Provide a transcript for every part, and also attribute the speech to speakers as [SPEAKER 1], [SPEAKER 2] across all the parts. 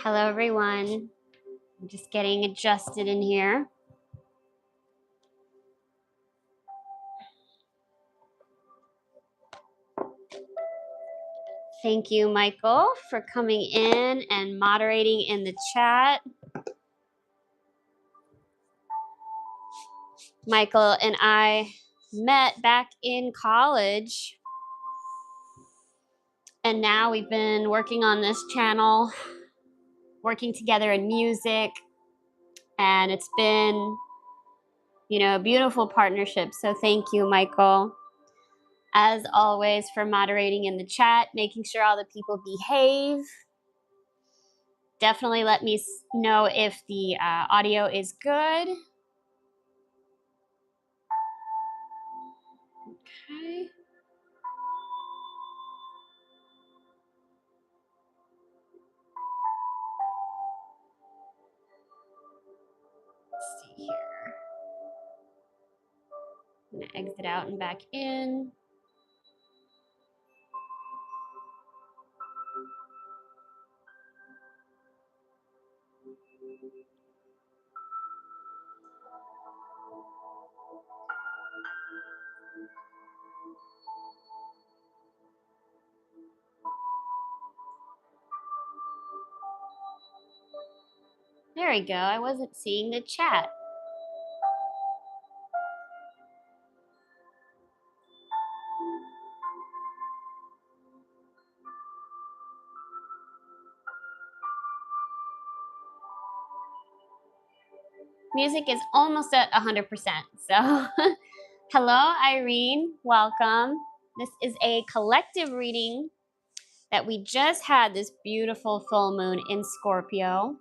[SPEAKER 1] Hello, everyone. I'm just getting adjusted in here. Thank you, Michael, for coming in and moderating in the chat. Michael and I met back in college, and now we've been working on this channel, working together in music, and it's been, a beautiful partnership. So thank you, Michael, as always, for moderating in the chat, making sure all the people behave. Definitely let me know if the audio is good. Okay. Let's see here. I'm going to exit out and back in. There we go. I wasn't seeing the chat. Music is almost at 100%. So, hello, Irene. Welcome. This is a collective reading that we just had this beautiful full moon in Scorpio.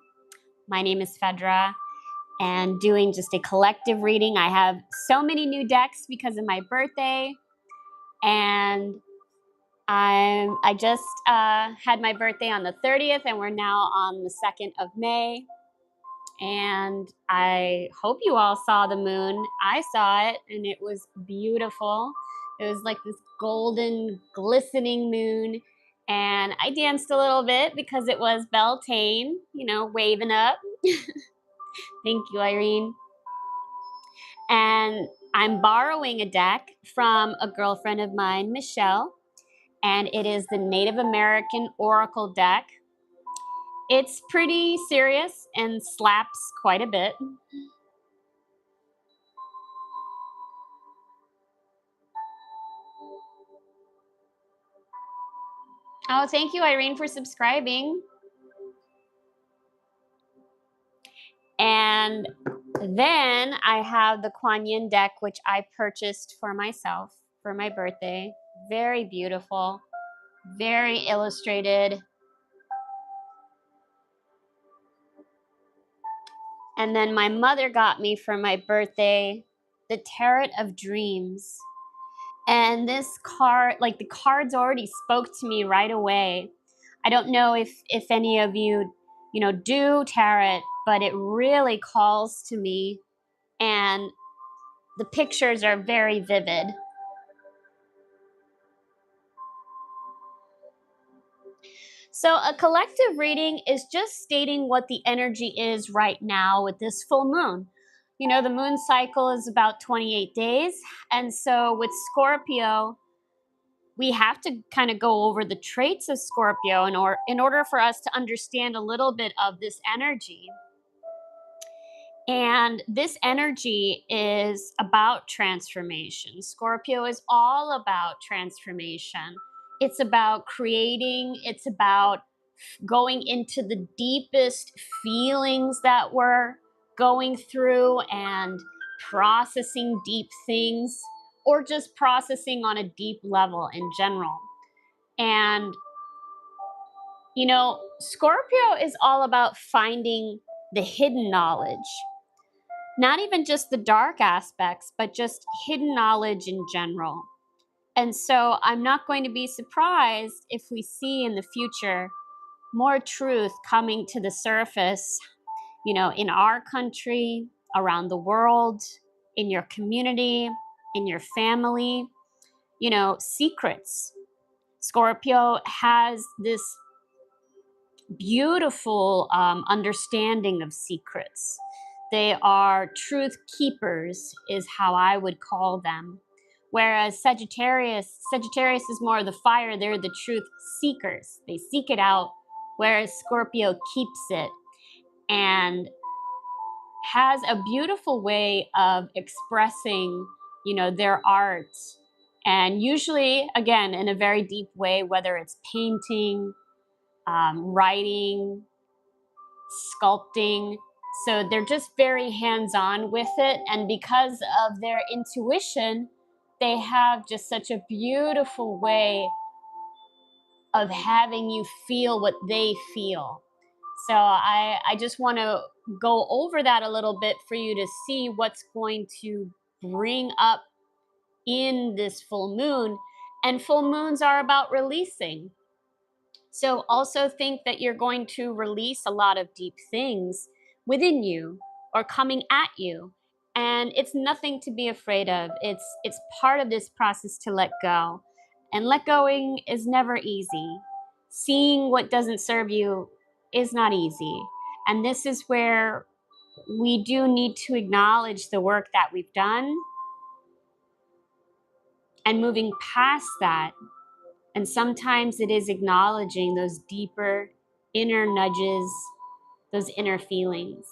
[SPEAKER 1] My name is Fedra, and doing just a collective reading. I have so many new decks because of my birthday, and I just had my birthday on the 30th, and we're now on the 2nd of May. And I hope you all saw the moon. I saw it, and it was beautiful. It was like this golden, glistening moon. And I danced a little bit because it was Beltane, waving up. Thank you, Irene. And I'm borrowing a deck from a girlfriend of mine, Michelle, and it is the Native American Oracle deck. It's pretty serious and slaps quite a bit. Oh, thank you, Irene, for subscribing. And then I have the Kuan Yin deck, which I purchased for myself for my birthday. Very beautiful, very illustrated. And then my mother got me for my birthday the Tarot of Dreams. And this card, like the cards already spoke to me right away. I don't know if any of you, do tarot, but it really calls to me, and the pictures are very vivid. So a collective reading is just stating what the energy is right now with this full moon. The moon cycle is about 28 days. And so with Scorpio, we have to kind of go over the traits of Scorpio in order for us to understand a little bit of this energy. And this energy is about transformation. Scorpio is all about transformation. It's about creating, it's about going into the deepest feelings that we're going through and processing deep things, or just processing on a deep level in general. And, Scorpio is all about finding the hidden knowledge. Not even just the dark aspects, but just hidden knowledge in general. And so I'm not going to be surprised if we see in the future more truth coming to the surface, in our country, around the world, in your community, in your family, secrets. Scorpio has this beautiful understanding of secrets. They are truth keepers, is how I would call them. Whereas Sagittarius is more of the fire. They're the truth seekers. They seek it out, whereas Scorpio keeps it and has a beautiful way of expressing, their art. And usually, again, in a very deep way, whether it's painting, writing, sculpting. So they're just very hands-on with it. And because of their intuition, they have just such a beautiful way of having you feel what they feel. So I just want to go over that a little bit for you to see what's going to bring up in this full moon. And full moons are about releasing. So also think that you're going to release a lot of deep things within you or coming at you. And it's nothing to be afraid of. It's part of this process to let go. And let going is never easy. Seeing what doesn't serve you is not easy. And this is where we do need to acknowledge the work that we've done and moving past that. And sometimes it is acknowledging those deeper inner nudges, those inner feelings.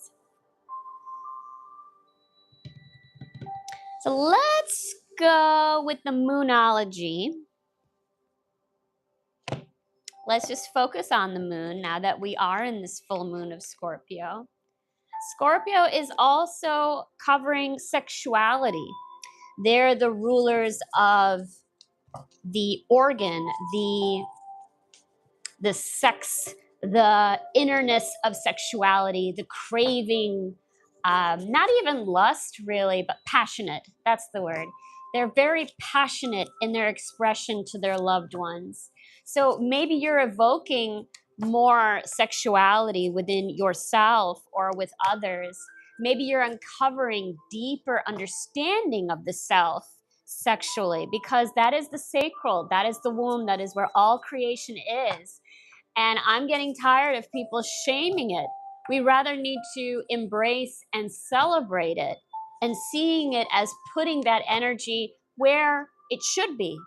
[SPEAKER 1] So let's go with the moonology. Let's just focus on the moon now that we are in this full moon of Scorpio. Scorpio is also covering sexuality. They're the rulers of the organ, the sex, the innerness of sexuality, the craving, not even lust really, but passionate. That's the word. They're very passionate in their expression to their loved ones. So maybe you're evoking more sexuality within yourself or with others. Maybe you're uncovering deeper understanding of the self sexually, because that is the sacral, that is the womb, that is where all creation is. And I'm getting tired of people shaming it. We rather need to embrace and celebrate it and seeing it as putting that energy where it should be,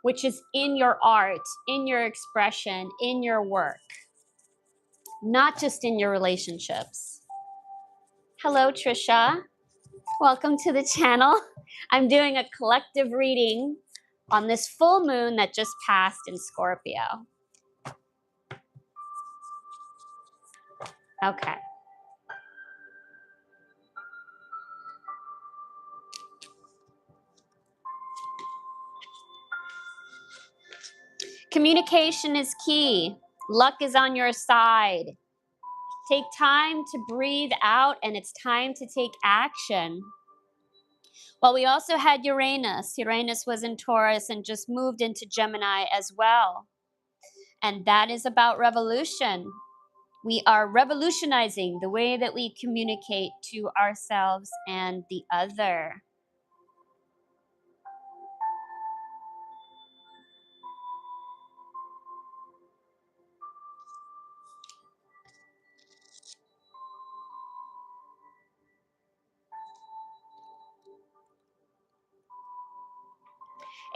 [SPEAKER 1] which is in your art, in your expression, in your work, not just in your relationships. Hello, Trisha. Welcome to the channel. I'm doing a collective reading on this full moon that just passed in Scorpio. Okay. Communication is key. Luck is on your side. Take time to breathe out, and it's time to take action. Well, we also had Uranus. Uranus was in Taurus and just moved into Gemini as well. And that is about revolution. We are revolutionizing the way that we communicate to ourselves and the other.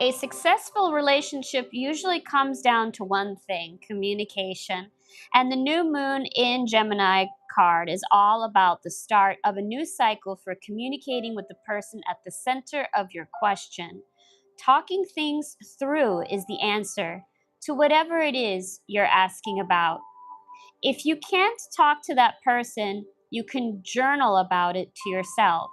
[SPEAKER 1] A successful relationship usually comes down to one thing: communication. And the new moon in Gemini card is all about the start of a new cycle for communicating with the person at the center of your question. Talking things through is the answer to whatever it is you're asking about. If you can't talk to that person, you can journal about it to yourself.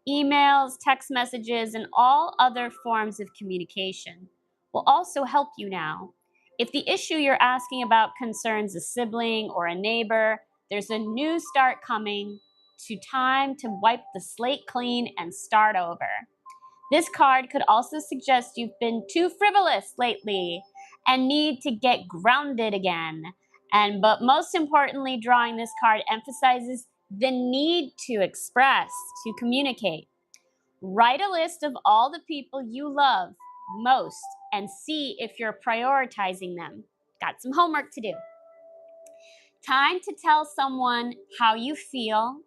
[SPEAKER 1] Emails, text messages, and all other forms of communication will also help you now. If the issue you're asking about concerns a sibling or a neighbor, there's a new start coming to time to wipe the slate clean and start over. This card could also suggest you've been too frivolous lately and need to get grounded again. But most importantly, drawing this card emphasizes the need to express, to communicate. Write a list of all the people you love most and see if you're prioritizing them. Got some homework to do. Time to tell someone how you feel,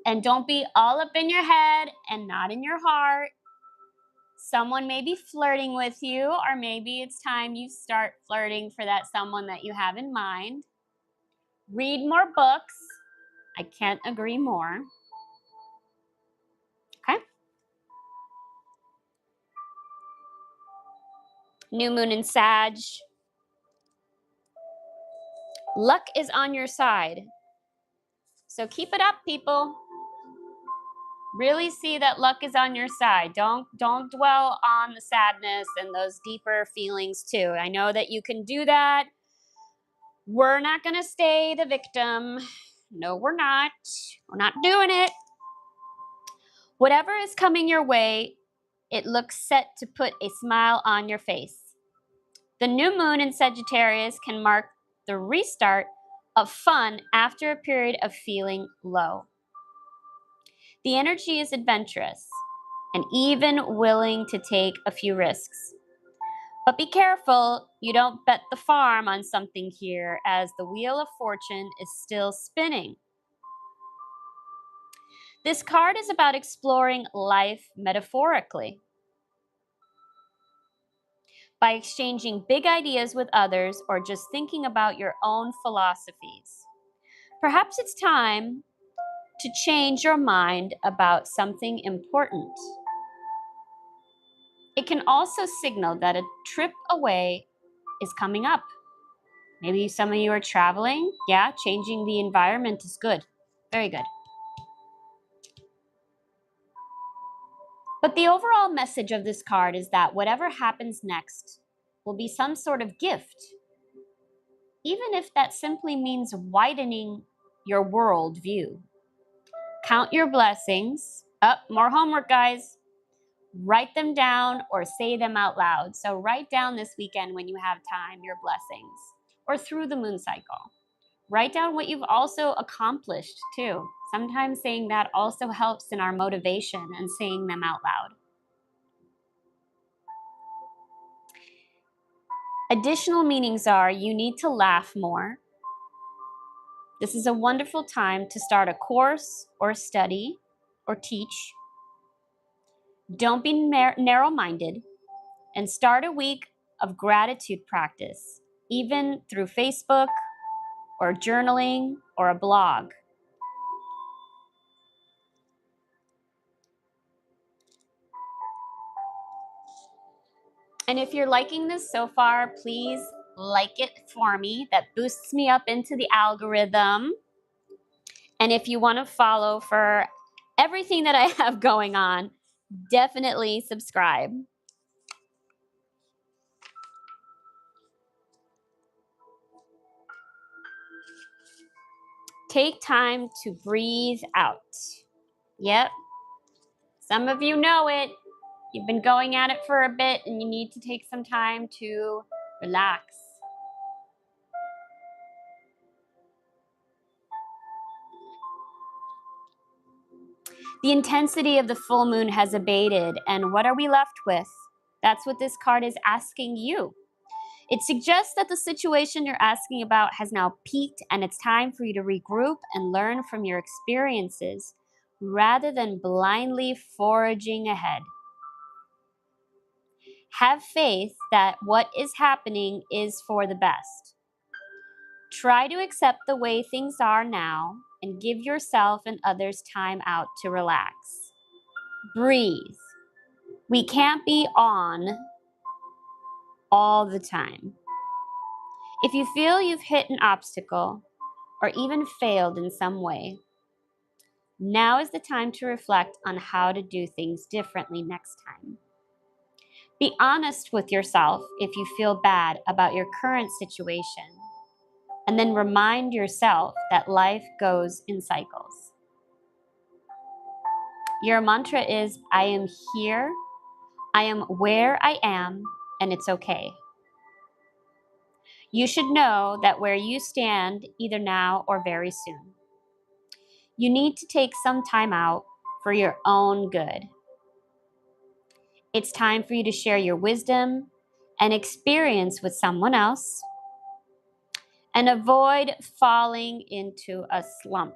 [SPEAKER 1] and don't be all up in your head and not in your heart. Someone may be flirting with you, or maybe it's time you start flirting for that someone that you have in mind. Read more books. I can't agree more. Okay? New moon in Sag. Luck is on your side. So keep it up, people. Really see that luck is on your side. Don't dwell on the sadness and those deeper feelings too. I know that you can do that. We're not going to stay the victim. No, we're not. We're not doing it. Whatever is coming your way, it looks set to put a smile on your face. The new moon in Sagittarius can mark the restart of fun after a period of feeling low. The energy is adventurous and even willing to take a few risks. But be careful you don't bet the farm on something here, as the wheel of fortune is still spinning. This card is about exploring life metaphorically. By exchanging big ideas with others or just thinking about your own philosophies. Perhaps it's time to change your mind about something important. It can also signal that a trip away is coming up. Maybe some of you are traveling. Yeah, changing the environment is good. Very good. But the overall message of this card is that whatever happens next will be some sort of gift, even if that simply means widening your world view. Count your blessings. More homework, guys. Write them down or say them out loud. So write down this weekend when you have time your blessings, or through the moon cycle. Write down what you've also accomplished too. Sometimes saying that also helps in our motivation and saying them out loud. Additional meanings are you need to laugh more. This is a wonderful time to start a course or study or teach. Don't be narrow-minded, and start a week of gratitude practice, even through Facebook or journaling or a blog. And if you're liking this so far, please like it for me. That boosts me up into the algorithm. And if you want to follow for everything that I have going on, definitely subscribe. Take time to breathe out. Yep. Some of you know it. You've been going at it for a bit and you need to take some time to relax. The intensity of the full moon has abated, and what are we left with? That's what this card is asking you. It suggests that the situation you're asking about has now peaked, and it's time for you to regroup and learn from your experiences rather than blindly forging ahead. Have faith that what is happening is for the best. Try to accept the way things are now and give yourself and others time out to relax. Breathe. We can't be on all the time. If you feel you've hit an obstacle or even failed in some way, now is the time to reflect on how to do things differently next time. Be honest with yourself if you feel bad about your current situation, and then remind yourself that life goes in cycles. Your mantra is, I am here, I am where I am, and it's okay. You should know that where you stand, either now or very soon, you need to take some time out for your own good. It's time for you to share your wisdom and experience with someone else and avoid falling into a slump.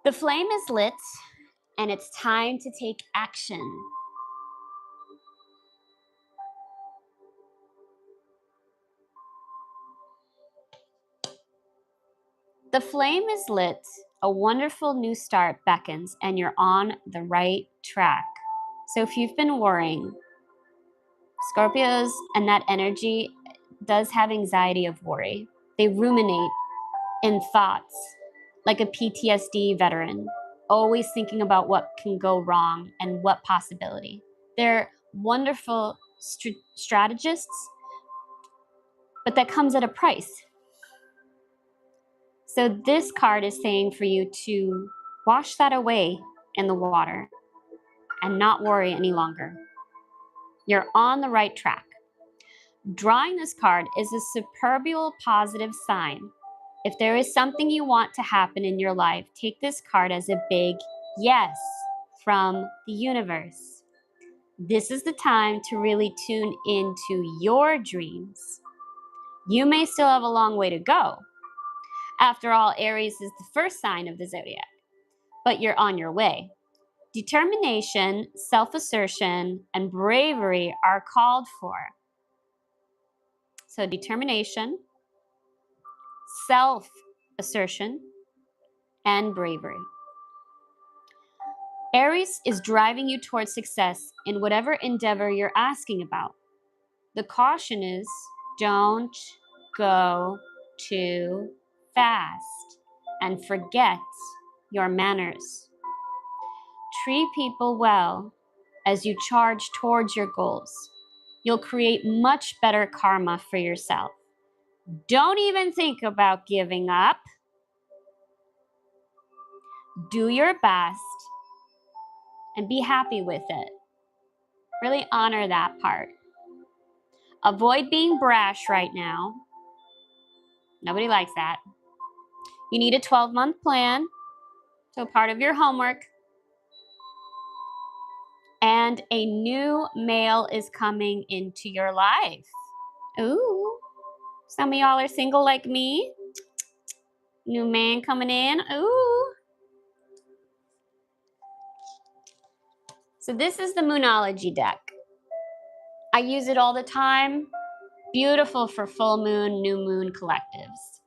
[SPEAKER 1] The flame is lit, and it's time to take action. The flame is lit, a wonderful new start beckons, and you're on the right track. So if you've been worrying, Scorpios and that energy does have anxiety of worry. They ruminate in thoughts like a PTSD veteran, always thinking about what can go wrong and what possibility. They're wonderful strategists, but that comes at a price. So this card is saying for you to wash that away in the water and not worry any longer. You're on the right track. Drawing this card is a superbial positive sign. If there is something you want to happen in your life, take this card as a big yes from the universe. This is the time to really tune into your dreams. You may still have a long way to go. After all, Aries is the first sign of the zodiac, but you're on your way. Determination, self-assertion, and bravery are called for. So determination, self-assertion, and bravery. Aries is driving you towards success in whatever endeavor you're asking about. The caution is, don't go too fast and forget your manners. Treat people well as you charge towards your goals. You'll create much better karma for yourself. Don't even think about giving up. Do your best and be happy with it. Really honor that part. Avoid being brash right now. Nobody likes that. You need a 12-month plan, so part of your homework. And a new male is coming into your life. Ooh, some of y'all are single like me. New man coming in. Ooh. So this is the Moonology deck. I use it all the time. Beautiful for full moon, new moon collectives.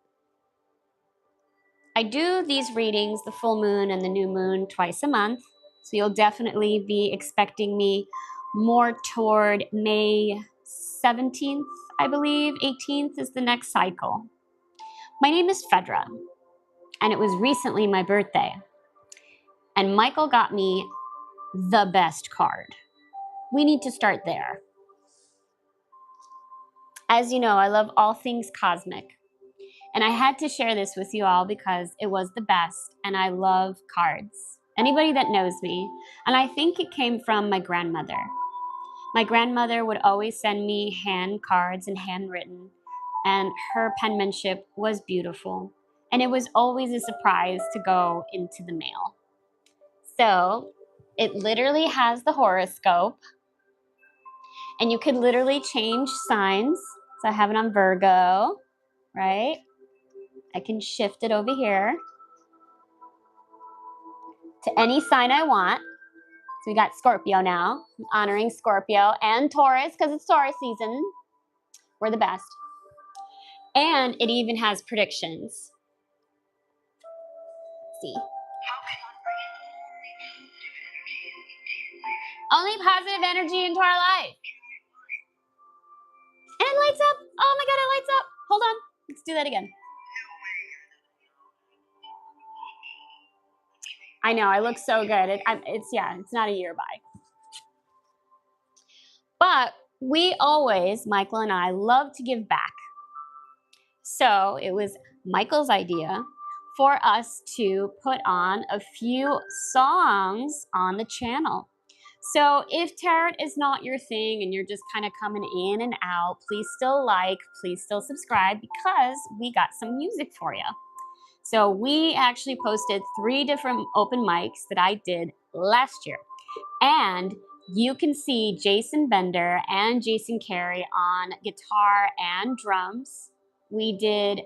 [SPEAKER 1] I do these readings, the full moon and the new moon, twice a month. So you'll definitely be expecting me more toward May 17th, I believe. 18th is the next cycle. My name is Fedra, and it was recently my birthday. And Michael got me the best card. We need to start there. As you know, I love all things cosmic. And I had to share this with you all because it was the best, and I love cards. Anybody that knows me, and I think it came from my grandmother. My grandmother would always send me hand cards and handwritten, and her penmanship was beautiful. And it was always a surprise to go into the mail. So it literally has the horoscope, and you could literally change signs. So I have it on Virgo, right? I can shift it over here to any sign I want. So we got Scorpio now. I'm honoring Scorpio and Taurus because it's Taurus season. We're the best. And it even has predictions. Let's see. Only positive energy into our life. And it lights up. Oh my God, it lights up. Hold on. Let's do that again. I know, I look so good. It's not a year by. But we always, Michael and I, love to give back. So it was Michael's idea for us to put on a few songs on the channel. So if tarot is not your thing and you're just kind of coming in and out, please still like, please still subscribe, because we got some music for you. So we actually posted 3 different open mics that I did last year. And you can see Jason Bender and Jason Carey on guitar and drums. We did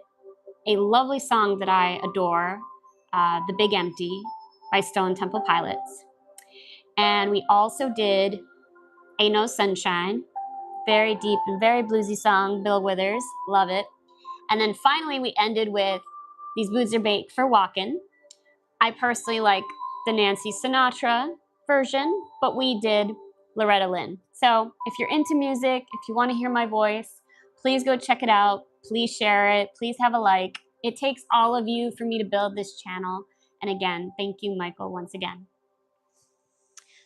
[SPEAKER 1] a lovely song that I adore, The Big Empty by Stone Temple Pilots. And we also did Ain't No Sunshine, very deep and very bluesy song, Bill Withers, love it. And then finally we ended with These Boots Are Baked for Walkin'. I personally like the Nancy Sinatra version, but we did Loretta Lynn. So if you're into music, if you want to hear my voice, please go check it out. Please share it. Please have a like. It takes all of you for me to build this channel. And again, thank you, Michael, once again.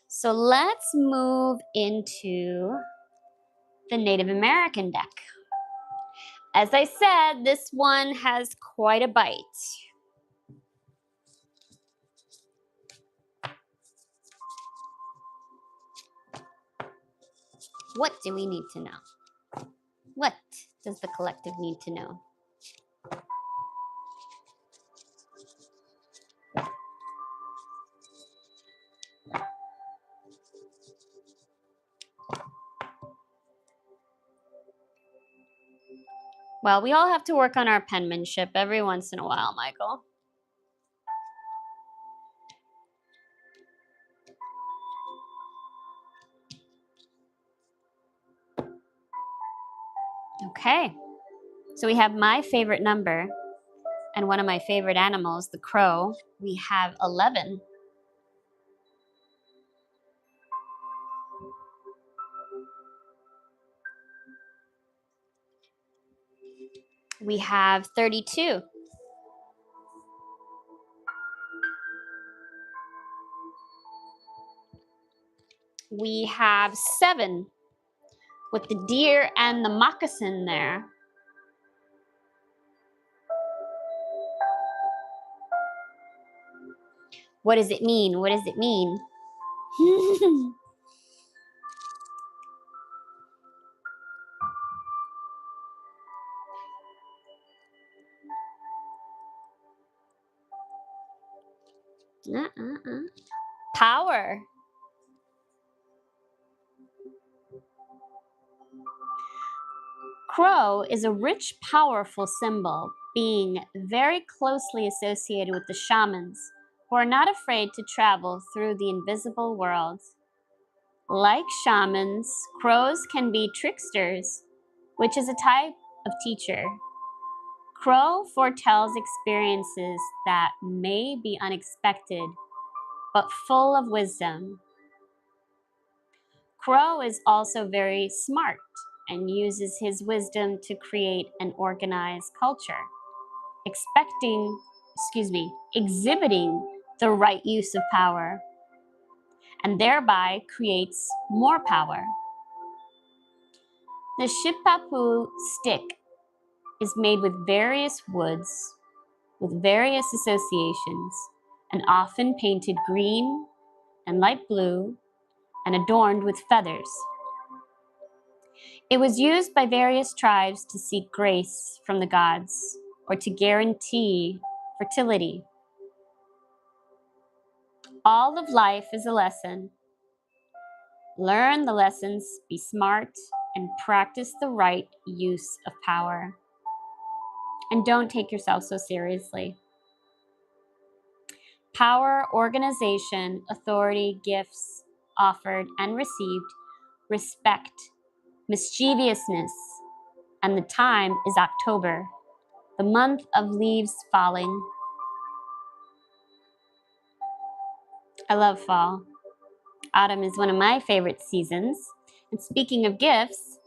[SPEAKER 1] So let's move into the Native American deck. As I said, this one has quite a bite. What do we need to know? What does the collective need to know? Well, we all have to work on our penmanship every once in a while, Michael. Okay, so we have my favorite number and one of my favorite animals, the crow. We have 11. We have 32. We have 7 with the deer and the moccasin there. What does it mean? What does it mean? Power. Crow is a rich, powerful symbol, being very closely associated with the shamans, who are not afraid to travel through the invisible world. Like shamans, crows can be tricksters, which is a type of teacher. Crow foretells experiences that may be unexpected, but full of wisdom. Crow is also very smart and uses his wisdom to create an organized culture, exhibiting the right use of power, and thereby creates more power. The Shipapu stick is made with various woods, with various associations, and often painted green and light blue and adorned with feathers. It was used by various tribes to seek grace from the gods or to guarantee fertility. All of life is a lesson. Learn the lessons, be smart, and practice the right use of power. And don't take yourself so seriously. Power, organization, authority, gifts offered and received, respect, mischievousness, and the time is October, the month of leaves falling. I love fall. Autumn is one of my favorite seasons. And speaking of gifts,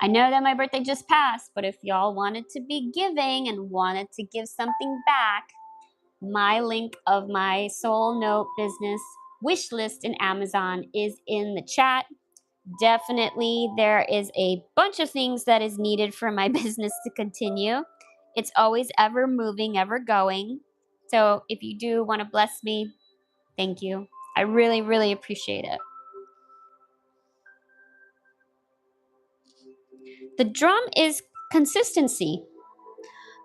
[SPEAKER 1] I know that my birthday just passed, but if y'all wanted to be giving and wanted to give something back, My link of my soul note business wish list in Amazon is in the chat. Definitely, there is a bunch of things that is needed for my business to continue. It's always ever moving, ever going. So if you do want to bless me, thank you. I really, really appreciate it. The drum is consistency.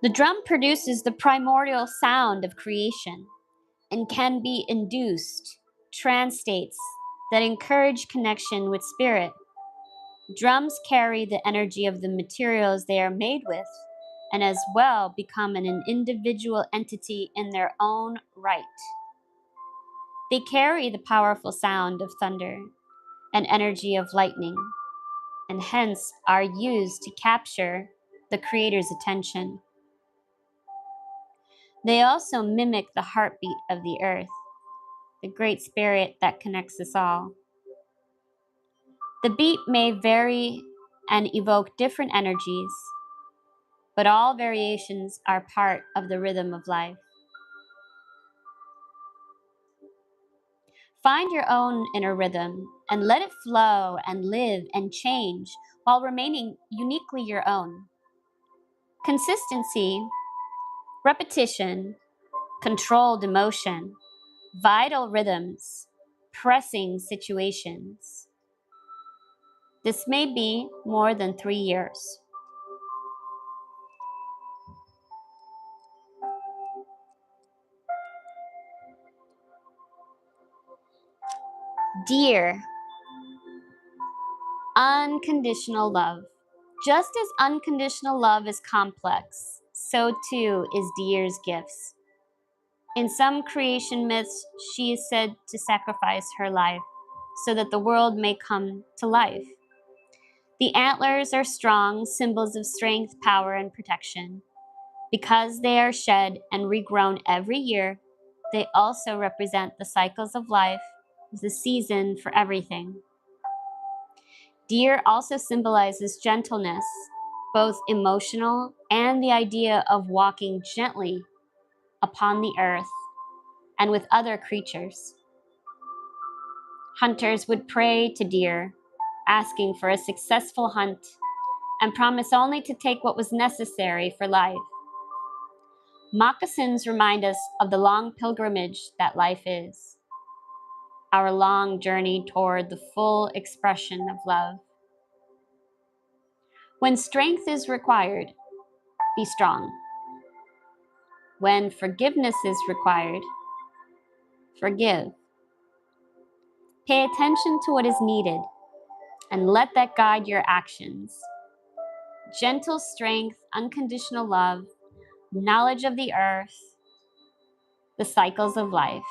[SPEAKER 1] The drum produces the primordial sound of creation and can be induced, trance states that encourage connection with spirit. Drums carry the energy of the materials they are made with and as well become an individual entity in their own right. They carry the powerful sound of thunder and energy of lightning, and hence are used to capture the creator's attention. They also mimic the heartbeat of the earth, the great spirit that connects us all. The beat may vary and evoke different energies, but all variations are part of the rhythm of life. Find your own inner rhythm and let it flow and live and change while remaining uniquely your own. Consistency, repetition, controlled emotion, vital rhythms, pressing situations. This may be more than 3 years. Dear, unconditional love. Just as unconditional love is complex, so too is Deer's gifts. In some creation myths, she is said to sacrifice her life so that the world may come to life. The antlers are strong symbols of strength, power, and protection. Because they are shed and regrown every year, they also represent the cycles of life, the season for everything. Deer also symbolizes gentleness, both emotional and the idea of walking gently upon the earth and with other creatures. Hunters would pray to deer, asking for a successful hunt and promise only to take what was necessary for life. Moccasins remind us of the long pilgrimage that life is, our long journey toward the full expression of love. When strength is required, be strong. When forgiveness is required, forgive. Pay attention to what is needed and let that guide your actions. Gentle strength, unconditional love, knowledge of the earth, the cycles of life.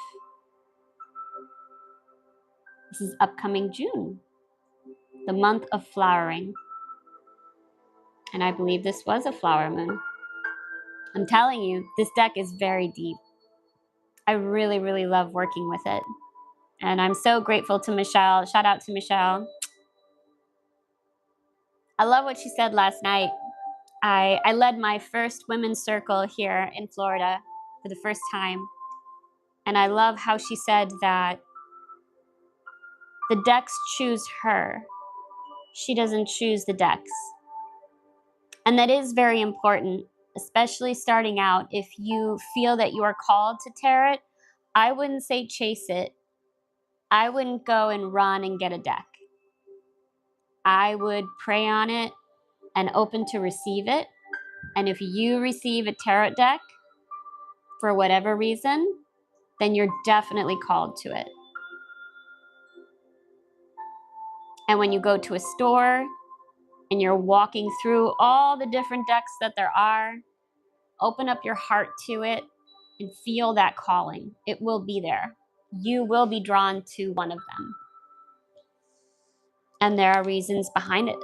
[SPEAKER 1] This is upcoming June, the month of flowering. And I believe this was a flower moon. I'm telling you, this deck is very deep. I really, really love working with it. And I'm so grateful to Michelle. Shout out to Michelle. I love what she said last night. I led my first women's circle here in Florida for the first time. And I love how she said that the decks choose her. She doesn't choose the decks. And that is very important, especially starting out. If you feel that you are called to tarot, I wouldn't say chase it. I wouldn't go and run and get a deck. I would pray on it and open to receive it. And if you receive a tarot deck for whatever reason, then you're definitely called to it. And when you go to a store and you're walking through all the different decks that there are, open up your heart to it and feel that calling. It will be there. You will be drawn to one of them. And there are reasons behind it.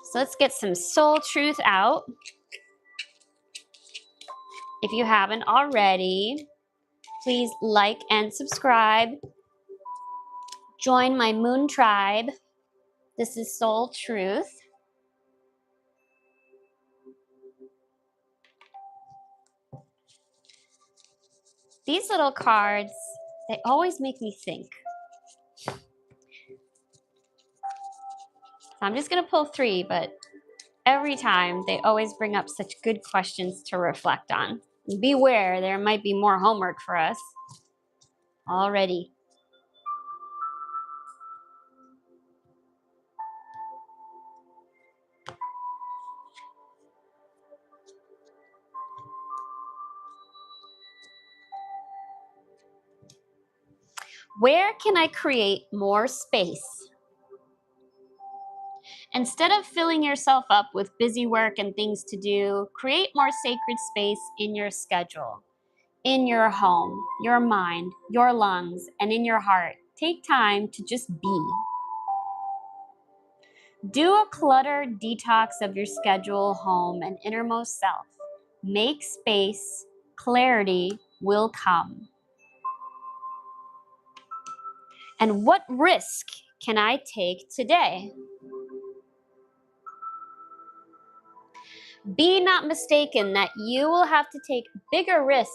[SPEAKER 1] So let's get some soul truth out. If you haven't already, please like and subscribe. Join my moon tribe. This is Soul Truth. These little cards, they always make me think. So I'm just going to pull 3, but every time they always bring up such good questions to reflect on. Beware, there might be more homework for us already. Where can I create more space? Instead of filling yourself up with busy work and things to do, create more sacred space in your schedule, in your home, your mind, your lungs, and in your heart. Take time to just be. Do a clutter detox of your schedule, home, and innermost self. Make space, clarity will come. And what risk can I take today? Be not mistaken that you will have to take bigger risks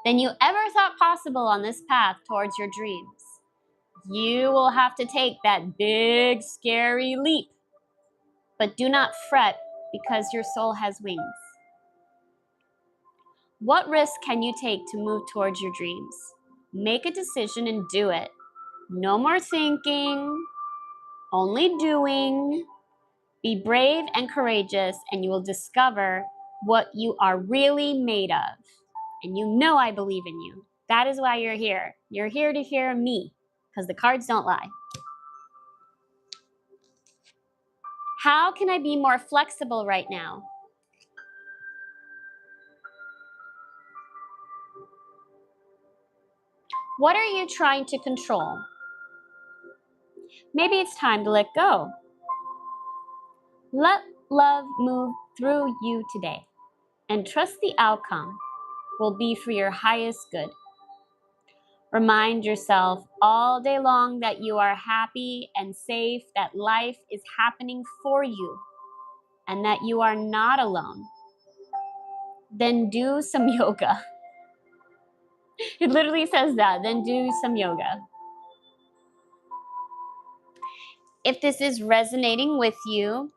[SPEAKER 1] than you ever thought possible on this path towards your dreams. You will have to take that big, scary leap. But do not fret because your soul has wings. What risk can you take to move towards your dreams? Make a decision and do it. No more thinking, only doing. Be brave and courageous, and you will discover what you are really made of. And you know I believe in you. That is why you're here. You're here to hear me, because the cards don't lie. How can I be more flexible right now? What are you trying to control? Maybe it's time to let go. Let love move through you today, and trust the outcome will be for your highest good. Remind yourself all day long that you are happy and safe, that life is happening for you, and that you are not alone. Then do some yoga. It literally says that. Then do some yoga. If this is resonating with you,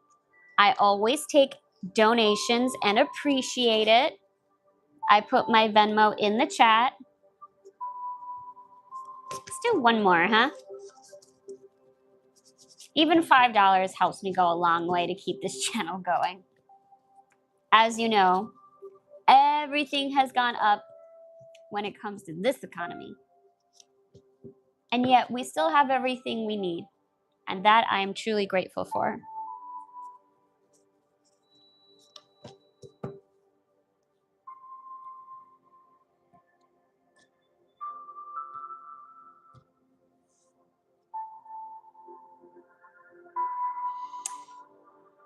[SPEAKER 1] I always take donations and appreciate it. I put my Venmo in the chat. Let's do one more, huh? Even $5 helps me go a long way to keep this channel going. As you know, everything has gone up when it comes to this economy. And yet we still have everything we need. And that I am truly grateful for.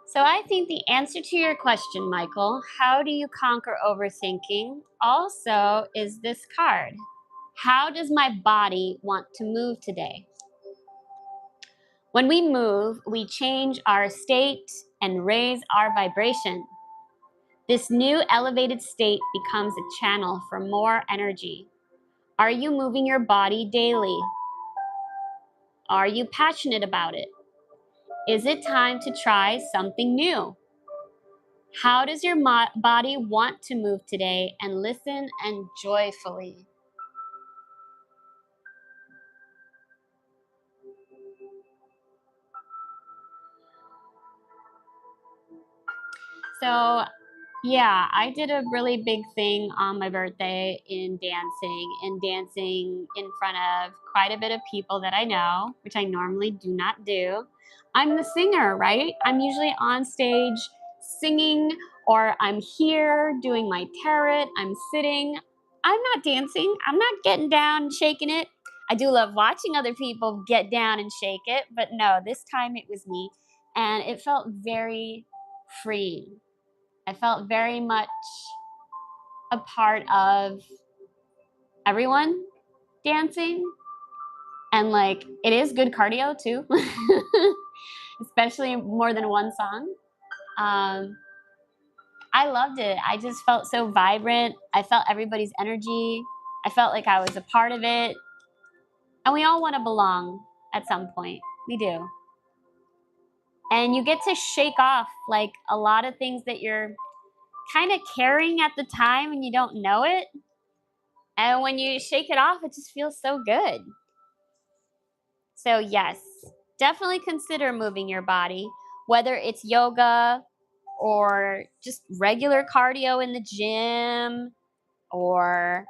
[SPEAKER 1] So I think the answer to your question, Michael, how do you conquer overthinking, also is this card. How does my body want to move today? When we move, we change our state and raise our vibration. This new elevated state becomes a channel for more energy. Are you moving your body daily? Are you passionate about it? Is it time to try something new? How does your body want to move today? And listen and joyfully. So, yeah, I did a really big thing on my birthday in dancing in front of quite a bit of people that I know, which I normally do not do. I'm the singer, right? I'm usually on stage singing, or I'm here doing my tarot, I'm sitting. I'm not dancing. I'm not getting down and shaking it. I do love watching other people get down and shake it, but no, this time it was me. And it felt very free. I felt very much a part of everyone dancing. And like, it is good cardio too, especially more than one song. I loved it. I just felt so vibrant. I felt everybody's energy. I felt like I was a part of it. And we all want to belong at some point. We do. And you get to shake off like a lot of things that you're kind of carrying at the time and you don't know it. And when you shake it off, it just feels so good. So yes, definitely consider moving your body, whether it's yoga or just regular cardio in the gym, or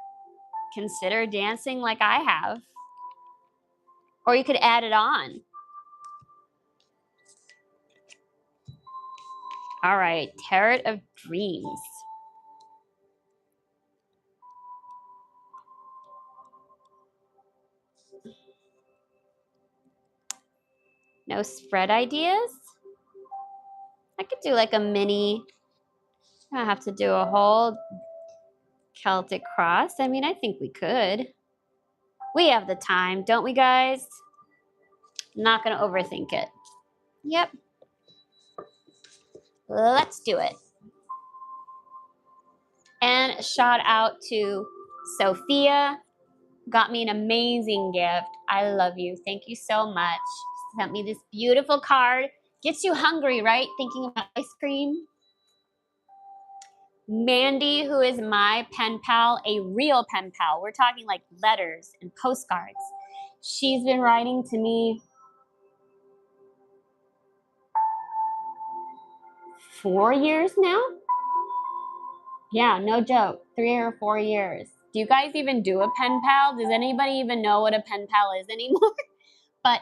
[SPEAKER 1] consider dancing like I have. Or you could add it on. All right, Tarot of Dreams. No spread ideas? I could do like a mini, I don't have to do a whole Celtic cross. I mean, I think we could. We have the time, don't we, guys? Not gonna overthink it. Yep. Let's do it. And shout out to Sophia. Got me an amazing gift. I love you. Thank you so much. Sent me this beautiful card. Gets you hungry, right? Thinking about ice cream. Mandy, who is my pen pal, a real pen pal. We're talking like letters and postcards. She's been writing to me 4 years now. Yeah, no joke. 3 or 4 years. Do you guys even do a pen pal? Does anybody even know what a pen pal is anymore? But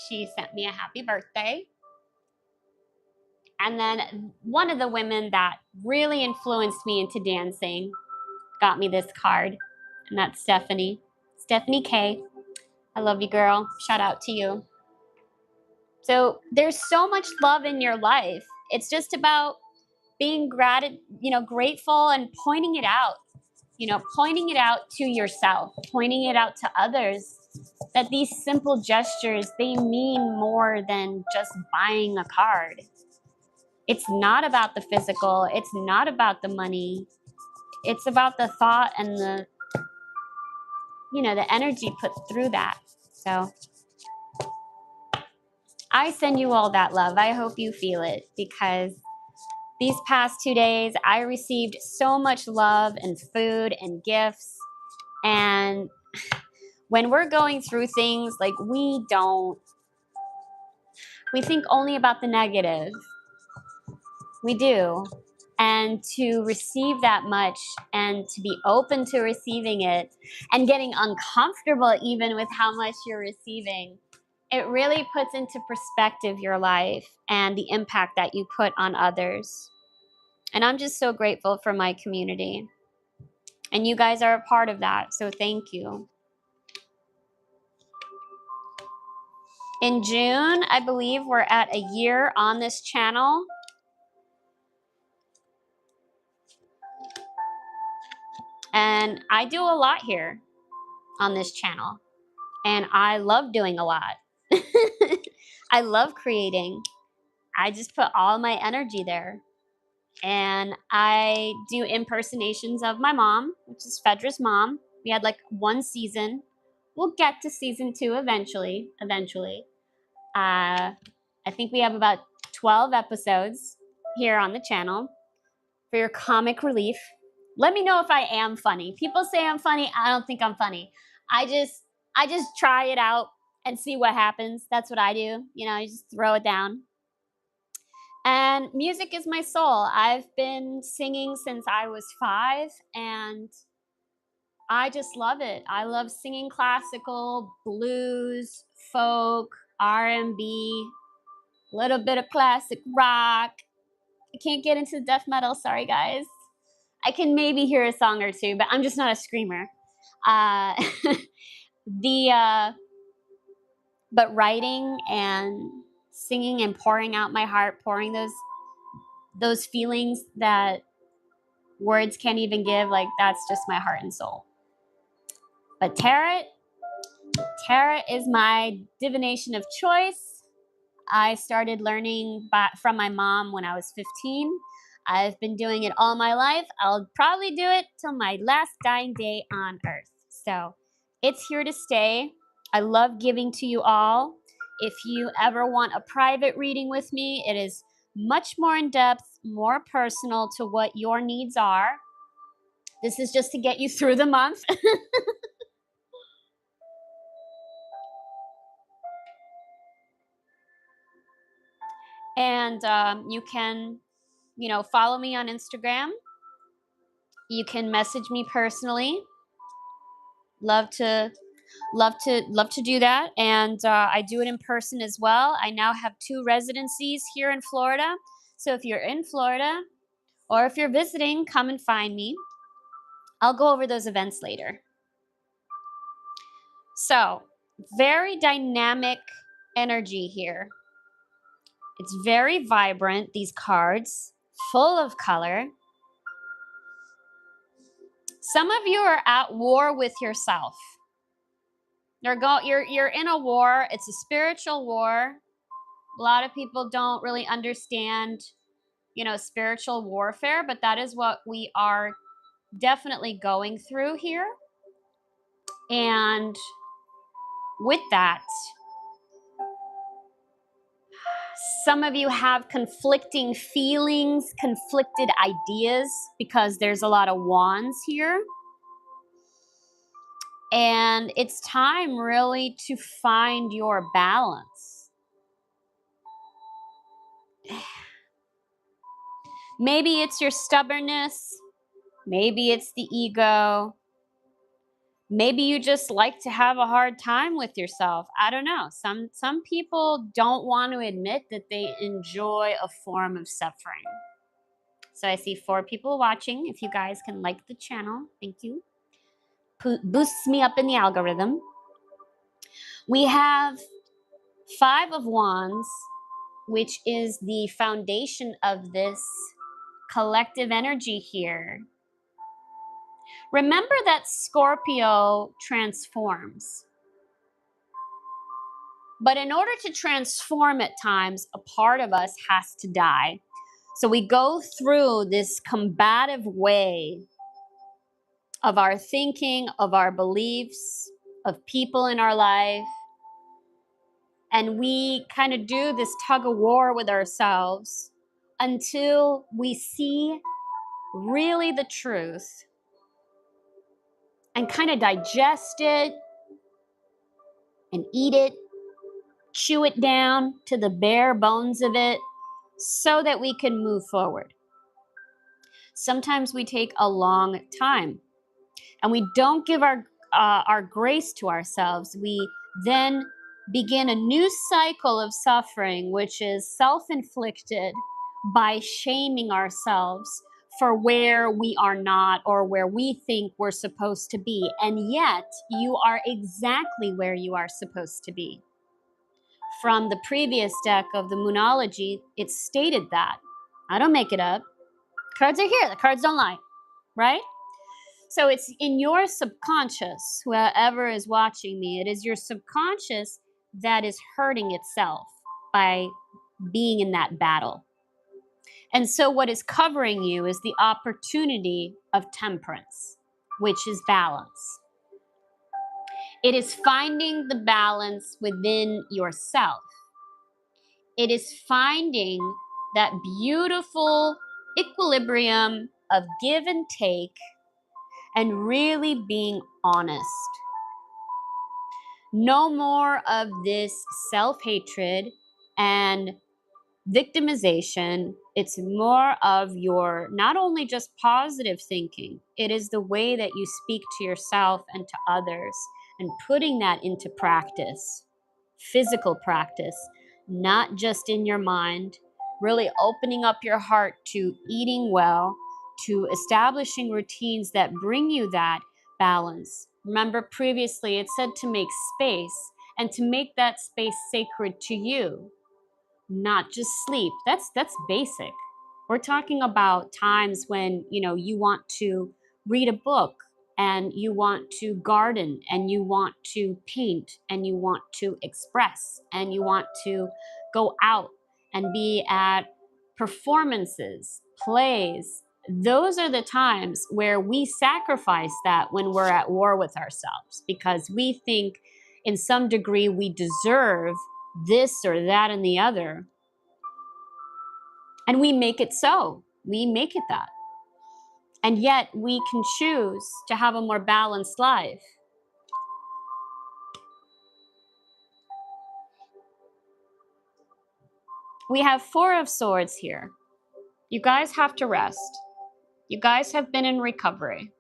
[SPEAKER 1] she sent me a happy birthday. And then one of the women that really influenced me into dancing got me this card. And that's Stephanie. Stephanie K. I love you, girl. Shout out to you. So there's so much love in your life. It's just about being grateful and pointing it out. Pointing it out to yourself, pointing it out to others, that these simple gestures, they mean more than just buying a card. It's not about the physical. It's not about the money. It's about the thought and the energy put through that. So I send you all that love. I hope you feel it, because these past 2 days, I received so much love and food and gifts. And when we're going through things, like we think only about the negative. We do. And to receive that much and to be open to receiving it and getting uncomfortable even with how much you're receiving, it really puts into perspective your life and the impact that you put on others. And I'm just so grateful for my community. And you guys are a part of that, so thank you. In June, I believe we're at a year on this channel. And I do a lot here on this channel. And I love doing a lot. I love creating. I just put all my energy there. And I do impersonations of my mom, which is Phaedra's mom. We had like 1 season. We'll get to season 2 eventually. I think we have about 12 episodes here on the channel for your comic relief. Let me know if I am funny. People say I'm funny. I don't think I'm funny. I just try it out and see what happens. That's what I do. I just throw it down. And music is my soul. I've been singing since I was 5, and I just love it. I love singing classical, blues, folk, R&B, a little bit of classic rock. I can't get into death metal, sorry guys. I can maybe hear a song or two, but I'm just not a screamer. But writing and singing and pouring out my heart, pouring those feelings that words can't even give, like that's just my heart and soul. But tarot is my divination of choice. I started learning from my mom when I was 15. I've been doing it all my life. I'll probably do it till my last dying day on earth. So it's here to stay. I love giving to you all. If you ever want a private reading with me, it is much more in depth, more personal to what your needs are. This is just to get you through the month. And you can, follow me on Instagram. You can message me personally. Love to do that. And I do it in person as well. I now have 2 residencies here in Florida. So if you're in Florida or if you're visiting, come and find me. I'll go over those events later. So, very dynamic energy here. It's very vibrant, these cards, full of color. Some of you are at war with yourself. You're in a war. It's a spiritual war. A lot of people don't really understand, spiritual warfare, but that is what we are definitely going through here. And with that, some of you have conflicting feelings, conflicted ideas, because there's a lot of wands here. And it's time really to find your balance. Maybe it's your stubbornness. Maybe it's the ego. Maybe you just like to have a hard time with yourself. I don't know. Some people don't want to admit that they enjoy a form of suffering. So I see 4 people watching. If you guys can like the channel, thank you. Boosts me up in the algorithm. We have 5 of Wands, which is the foundation of this collective energy here. Remember that Scorpio transforms. But in order to transform at times, a part of us has to die. So we go through this combative way of our thinking, of our beliefs, of people in our life. And we kind of do this tug of war with ourselves until we see really the truth and kind of digest it and eat it, chew it down to the bare bones of it so that we can move forward. Sometimes we take a long time and we don't give our grace to ourselves. We then begin a new cycle of suffering, which is self-inflicted by shaming ourselves for where we are not or where we think we're supposed to be. And yet, you are exactly where you are supposed to be. From the previous deck of the Moonology, it stated that. I don't make it up. Cards are here. The cards don't lie, right? So it's in your subconscious, whoever is watching me, it is your subconscious that is hurting itself by being in that battle. And so what is covering you is the opportunity of temperance, which is balance. It is finding the balance within yourself. It is finding that beautiful equilibrium of give and take and really being honest. No more of this self-hatred and victimization. It's more of your not only just positive thinking, it is the way that you speak to yourself and to others and putting that into practice, physical practice, not just in your mind, really opening up your heart to eating well, to establishing routines that bring you that balance. Remember previously it said to make space and to make that space sacred to you, not just sleep. That's basic. We're talking about times when, you want to read a book and you want to garden, and you want to paint, and you want to express, and you want to go out and be at performances, plays. Those are the times where we sacrifice that when we're at war with ourselves, because we think in some degree we deserve this or that and the other. And we make it so. We make it that. And yet we can choose to have a more balanced life. We have Four of Swords here. You guys have to rest. You guys have been in recovery.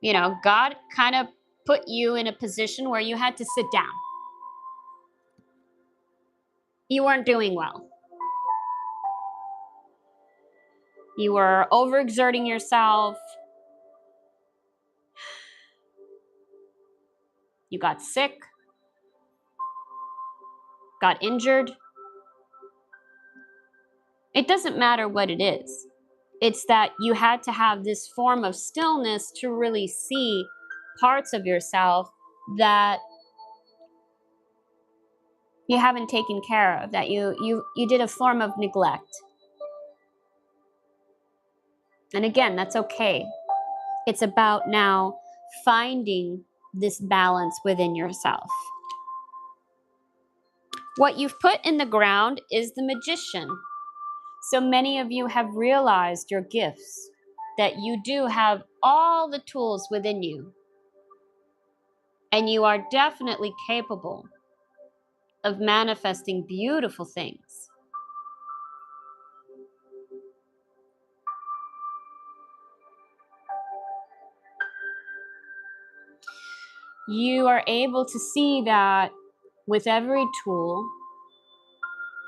[SPEAKER 1] You know, God kind of put you in a position where you had to sit down. You weren't doing well. You were overexerting yourself. You got sick, got injured. It doesn't matter what it is. It's that you had to have this form of stillness to really see parts of yourself that you haven't taken care of, that you did a form of neglect. And again, that's okay. It's about now finding this balance within yourself. What you've put in the ground is the Magician. So many of you have realized your gifts, that you do have all the tools within you, and you are definitely capable of manifesting beautiful things. You are able to see that with every tool,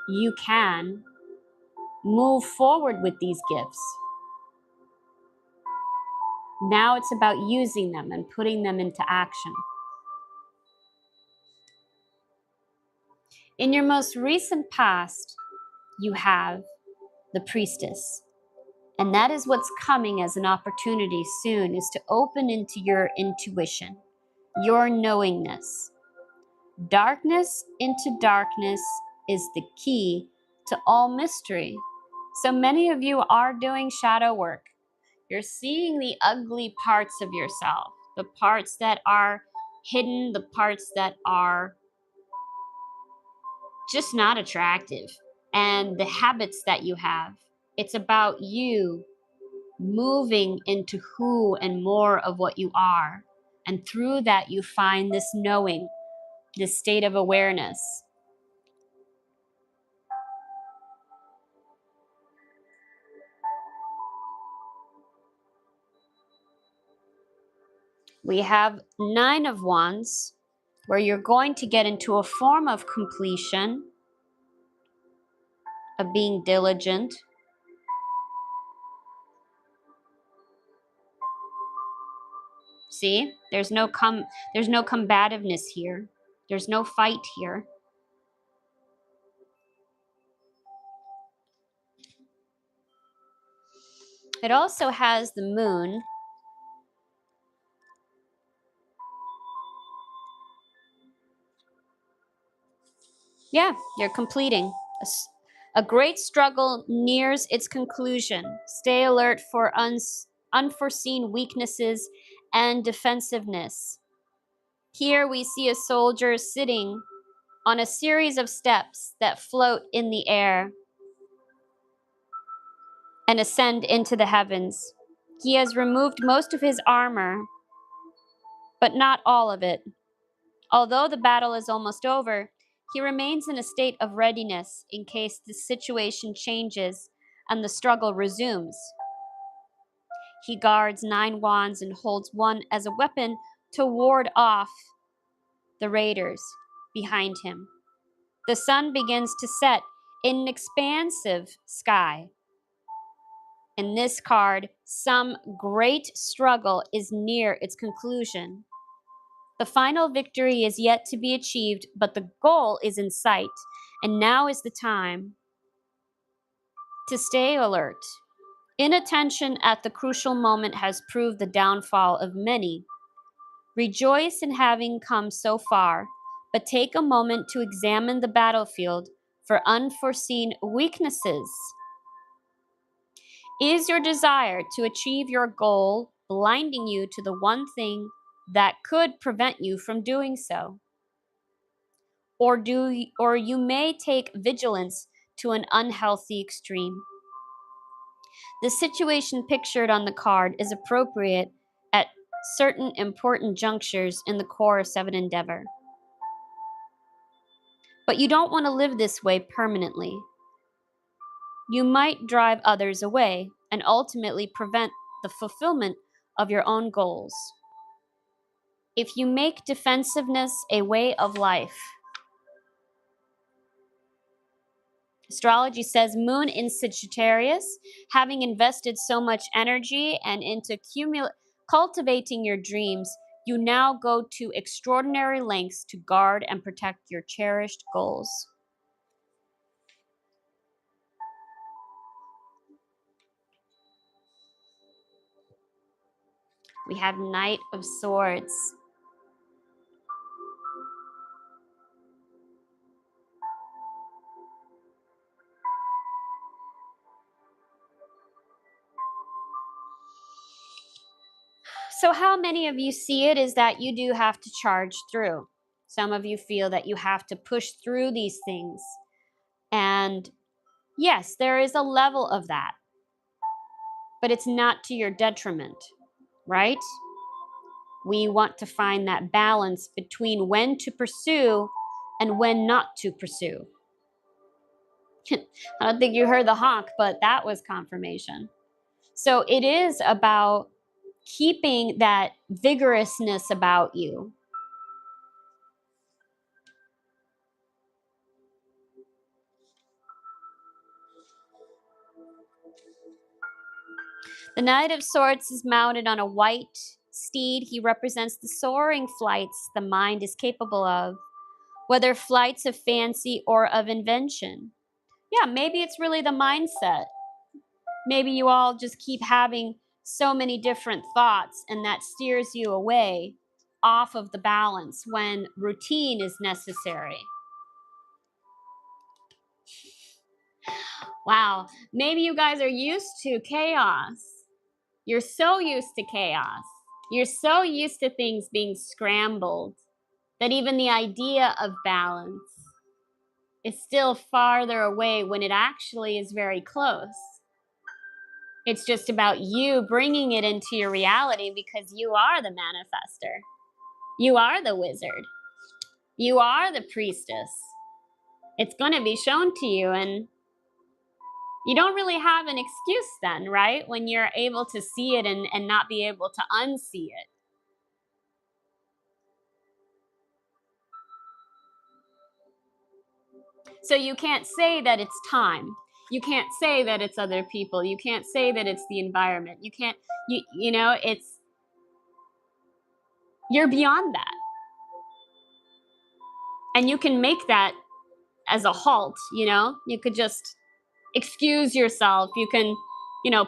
[SPEAKER 1] you can move forward with these gifts. Now it's about using them and putting them into action. In your most recent past, you have the Priestess. And that is what's coming as an opportunity soon, is to open into your intuition, your knowingness. Darkness into darkness is the key to all mystery. So many of you are doing shadow work. You're seeing the ugly parts of yourself, the parts that are hidden, the parts that are just not attractive, and the habits that you have. It's about you moving into who and more of what you are. And through that, you find this knowing, this state of awareness. We have Nine of Wands, where you're going to get into a form of completion, of being diligent. See, there's no combativeness here. There's no fight here. It also has the Moon. Yeah, you're completing. A great struggle nears its conclusion. Stay alert for unforeseen weaknesses and defensiveness. Here we see a soldier sitting on a series of steps that float in the air and ascend into the heavens. He has removed most of his armor, but not all of it. Although the battle is almost over, he remains in a state of readiness in case the situation changes and the struggle resumes. He guards 9 wands and holds one as a weapon to ward off the raiders behind him. The sun begins to set in an expansive sky. In this card, some great struggle is near its conclusion. The final victory is yet to be achieved, but the goal is in sight, and now is the time to stay alert, Inattention at the crucial moment has proved the downfall of many. Rejoice in having come so far, but take a moment to examine the battlefield for unforeseen weaknesses. Is your desire to achieve your goal blinding you to the one thing that could prevent you from doing so? Or you may take vigilance to an unhealthy extreme. The situation pictured on the card is appropriate at certain important junctures in the course of an endeavor. But you don't want to live this way permanently. You might drive others away and ultimately prevent the fulfillment of your own goals. If you make defensiveness a way of life, astrology says Moon in Sagittarius, having invested so much energy and into cultivating your dreams, you now go to extraordinary lengths to guard and protect your cherished goals. We have Knight of Swords. So how many of you see it is that you do have to charge through. Some of you feel that you have to push through these things. And yes, there is a level of that, but it's not to your detriment, right? We want to find that balance between when to pursue and when not to pursue. I don't think you heard the honk, but that was confirmation. So it is about keeping that vigorousness about you. The Knight of Swords is mounted on a white steed. He represents the soaring flights the mind is capable of, whether flights of fancy or of invention. Yeah, maybe it's really the mindset. Maybe you all just keep having so many different thoughts, and that steers you away off of the balance when routine is necessary. Wow, maybe you guys are used to chaos. You're so used to chaos. You're so used to things being scrambled that even the idea of balance is still farther away when it actually is very close. It's just about you bringing it into your reality because you are the manifester. You are the wizard. You are the priestess. It's going to be shown to you, and you don't really have an excuse then, right? When you're able to see it and not be able to unsee it. So you can't say that it's time. You can't say that it's other people. You can't say that it's the environment. You can't, you know, you're beyond that. And you can make that as a halt, you know? You could just excuse yourself. You can,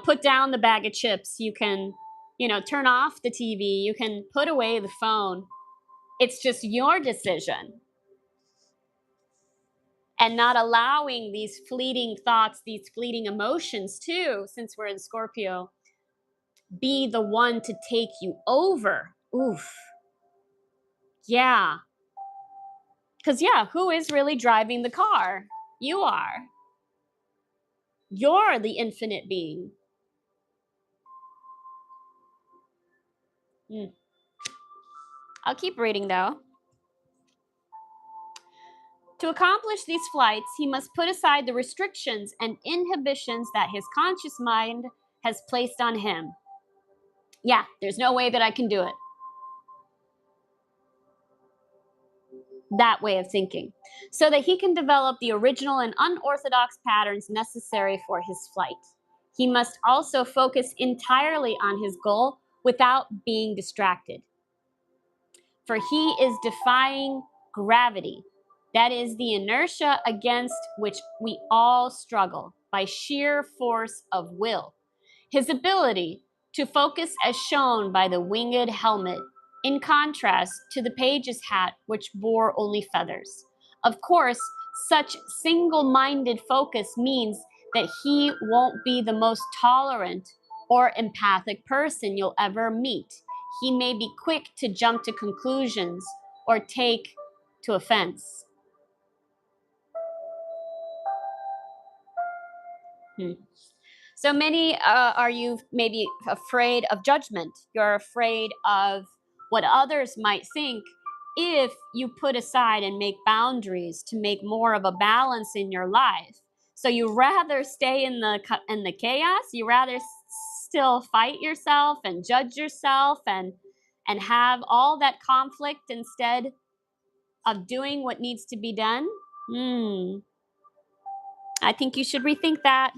[SPEAKER 1] put down the bag of chips. You can, turn off the TV. You can put away the phone. It's just your decision. And not allowing these fleeting thoughts, these fleeting emotions too, since we're in Scorpio, be the one to take you over. Oof. Yeah. Because, who is really driving the car? You are. You're the infinite being. I'll keep reading though. To accomplish these flights, he must put aside the restrictions and inhibitions that his conscious mind has placed on him. Yeah, there's no way that I can do it. That way of thinking, so that he can develop the original and unorthodox patterns necessary for his flight. He must also focus entirely on his goal without being distracted. For he is defying gravity. That is the inertia against which we all struggle by sheer force of will. his ability to focus as shown by the winged helmet, in contrast to the page's hat, which bore only feathers. Of course, such single-minded focus means that he won't be the most tolerant or empathic person you'll ever meet. He may be quick to jump to conclusions or take to offense. So many are you maybe afraid of judgment. You're afraid of what others might think if you put aside and make boundaries to make more of a balance in your life. So you rather stay in the chaos. You rather still fight yourself and judge yourself and have all that conflict instead of doing what needs to be done. I think you should rethink that.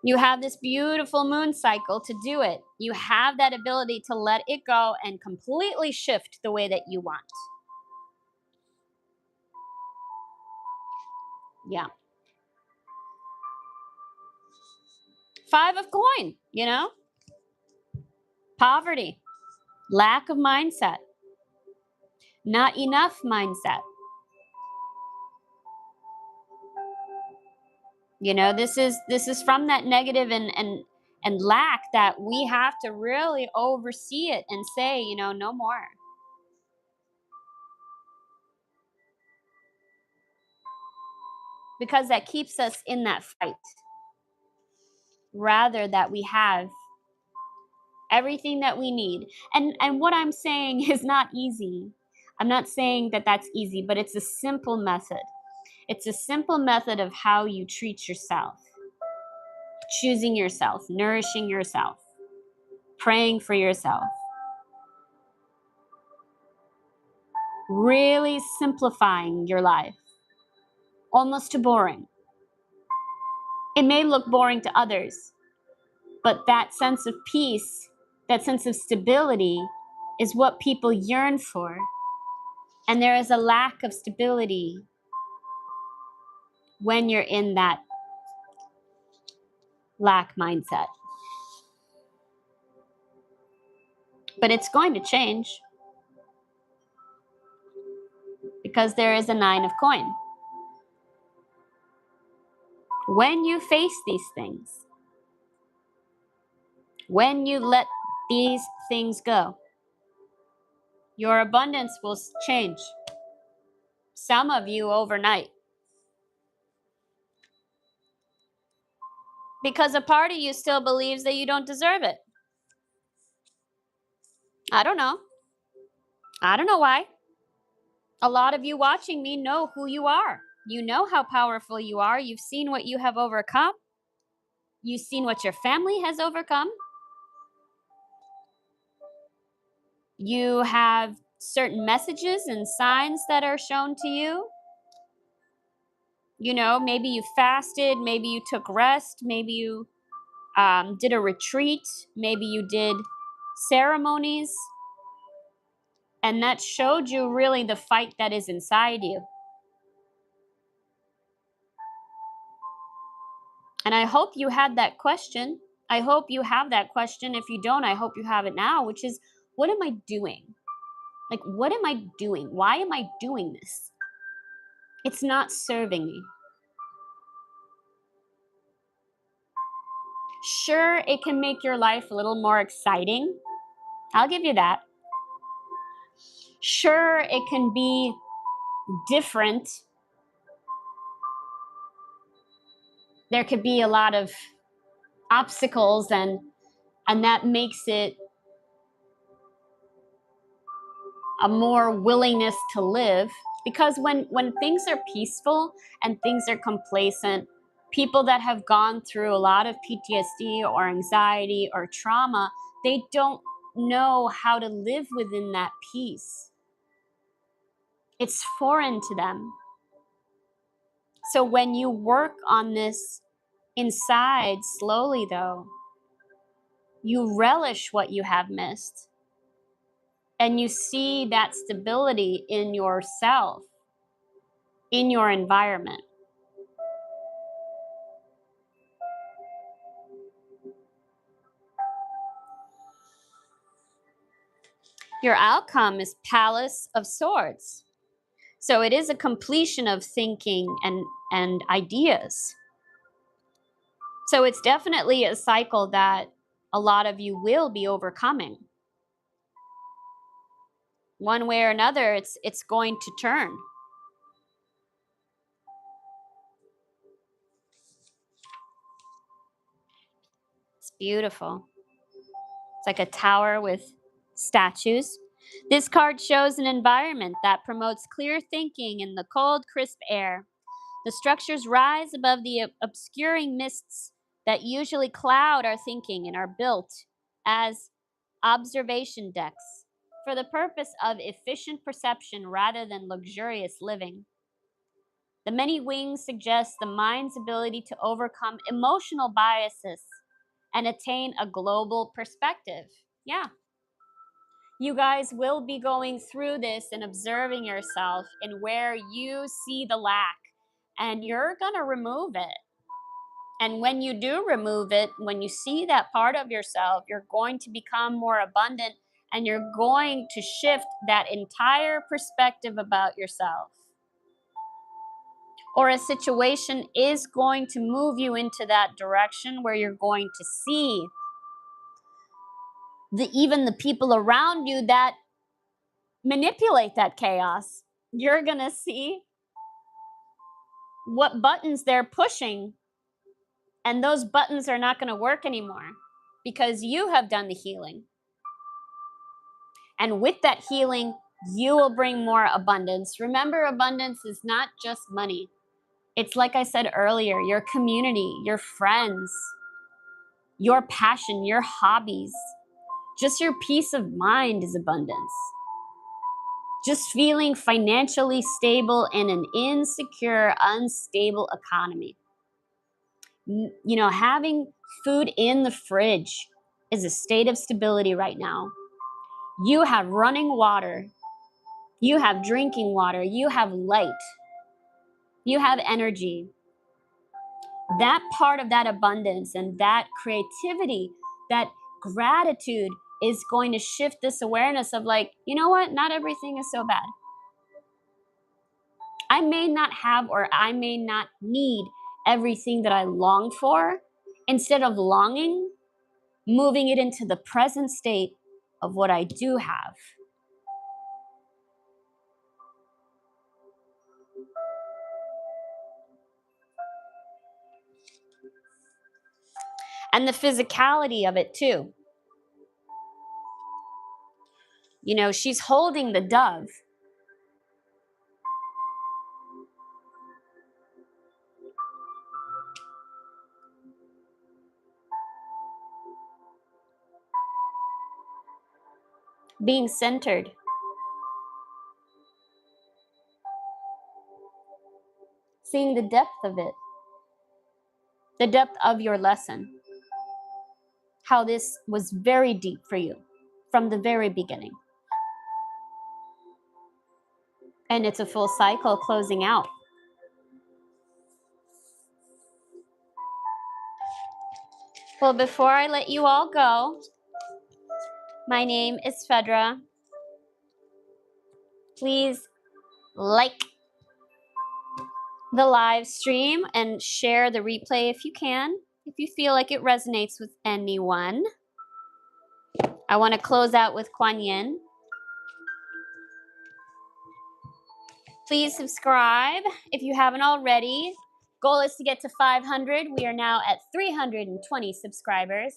[SPEAKER 1] You have this beautiful moon cycle to do it. You have that ability to let it go and completely shift the way that you want. Yeah. 5 of coin, you know? Poverty, lack of mindset, not enough mindset. You know, this is from that negative and lack that we have to really oversee it and say, you know, no more. Because that keeps us in that fight. Rather that we have everything that we need. And what I'm saying is not easy. I'm not saying that that's easy, but it's a simple method. It's a simple method of how you treat yourself. Choosing yourself, nourishing yourself, praying for yourself. Really simplifying your life. Almost to boring. It may look boring to others, but that sense of peace, that sense of stability is what people yearn for. And there is a lack of stability when you're in that lack mindset. But it's going to change because there is a 9 of coin. When you face these things, when you let these things go, your abundance will change. Some of you overnight. Because a part of you still believes that you don't deserve it. I don't know. I don't know why. A lot of you watching me know who you are. You know how powerful you are. You've seen what you have overcome. You've seen what your family has overcome. You have certain messages and signs that are shown to you. You know, maybe you fasted, maybe you took rest, maybe you did a retreat, maybe you did ceremonies. And that showed you really the fight that is inside you. And I hope you had that question. I hope you have that question. If you don't, I hope you have it now, which is, what am I doing? Like, what am I doing? Why am I doing this? It's not serving me. Sure, it can make your life a little more exciting. I'll give you that. Sure, it can be different. There could be a lot of obstacles and that makes it a more willingness to live. Because when things are peaceful and things are complacent, people that have gone through a lot of PTSD or anxiety or trauma, they don't know how to live within that peace. It's foreign to them. So when you work on this inside slowly, though, you relish what you have missed. And you see that stability in yourself, in your environment. Your outcome is Palace of Swords. So it is a completion of thinking and ideas. So it's definitely a cycle that a lot of you will be overcoming. One way or another, it's going to turn. It's beautiful. It's like a tower with statues. This card shows an environment that promotes clear thinking in the cold, crisp air. The structures rise above the obscuring mists that usually cloud our thinking and are built as observation decks for the purpose of efficient perception rather than luxurious living. The many wings suggest the mind's ability to overcome emotional biases and attain a global perspective. Yeah. You guys will be going through this and observing yourself and where you see the lack, and you're going to remove it. And when you do remove it, when you see that part of yourself, you're going to become more abundant and you're going to shift that entire perspective about yourself. Or a situation is going to move you into that direction where you're going to see even the people around you that manipulate that chaos. You're going to see what buttons they're pushing, and those buttons are not going to work anymore because you have done the healing. And with that healing, you will bring more abundance. Remember, abundance is not just money. It's like I said earlier, your community, your friends, your passion, your hobbies. Just your peace of mind is abundance. Just feeling financially stable in an insecure, unstable economy. You know, having food in the fridge is a state of stability right now. You have running water. You have drinking water. You have light. You have energy. That part of that abundance and that creativity, that gratitude is going to shift this awareness of like, you know what? Not everything is so bad. I may not have or I may not need everything that I long for. Instead of longing, moving it into the present state of what I do have. And the physicality of it too. You know, she's holding the dove. Being centered. Seeing the depth of it. The depth of your lesson. How this was very deep for you from the very beginning. And it's a full cycle closing out. Well, before I let you all go, my name is Fedra. Please like the live stream and share the replay if you can, if you feel like it resonates with anyone. I want to close out with Kuan Yin. Please subscribe if you haven't already. Goal is to get to 500. We are now at 320 subscribers.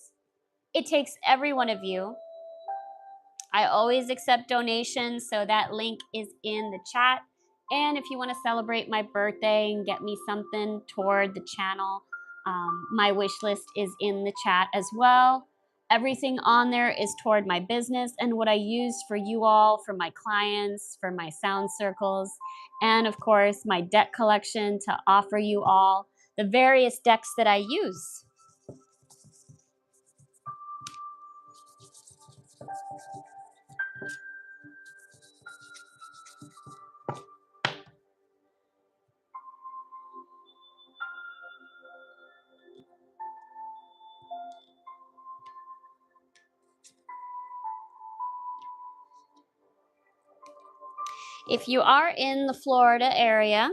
[SPEAKER 1] It takes every one of you. I always accept donations, so that link is in the chat. And if you want to celebrate my birthday and get me something toward the channel, my wish list is in the chat as well. Everything on there is toward my business and what I use for you all, for my clients, for my sound circles, and of course, my deck collection to offer you all the various decks that I use. If you are in the Florida area